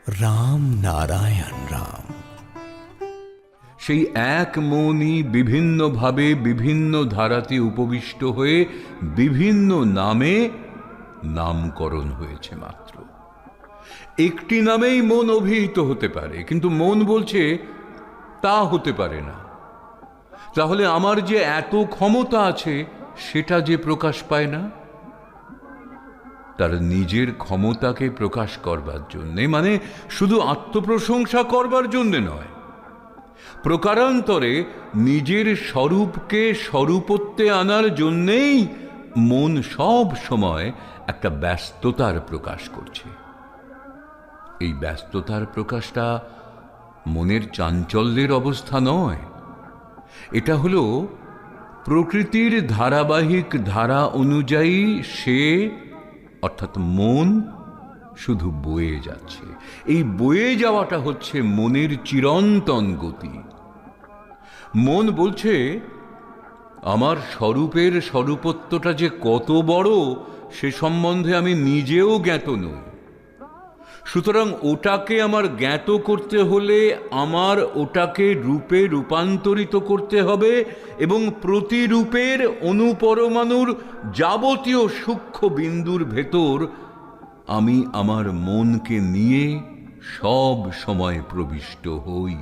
রাম নারায়ণ রাম। সেই এক মনই বিভিন্নভাবে বিভিন্ন ধারাতে উপবিষ্ট হয়ে বিভিন্ন নামে নামকরণ হয়েছে মাত্র। একটি নামেই মন অভিহিত হতে পারে, কিন্তু মন বলছে তা হতে পারে না। তাহলে আমার যে এত ক্ষমতা আছে সেটা যে প্রকাশ পায় না, তার নিজের ক্ষমতাকে প্রকাশ করবার জন্যে, মানে শুধু আত্মপ্রশংসা করবার জন্যে নয়, প্রকারান্তরে নিজের স্বরূপকে স্বরূপত্বে আনার জন্যেই মন সব সময় একটা ব্যস্ততার প্রকাশ করছে। এই ব্যস্ততার প্রকাশটা মনের চাঞ্চল্যের অবস্থা নয়, এটা হলো প্রকৃতির ধারাবাহিক ধারা অনুযায়ী সে, অর্থাৎ মন, শুধু বয়ে যাচ্ছে। এই বয়ে যাওয়াটা হচ্ছে মনের চিরন্তন গতি। মন বলছে আমার স্বরূপের স্বরূপত্বটা যে কত বড় সে সম্বন্ধে আমি নিজেও জ্ঞাত নই। সুতরাং ওটাকে আমার জ্ঞাত করতে হলে আমার ওটাকে রূপে রূপান্তরিত করতে হবে, এবং প্রতি রূপের অনুপরমাণুর যাবতীয় সূক্ষ্ম বিন্দুর ভেতর আমি আমার মনকে নিয়ে সব সময় প্রবিষ্ট হই।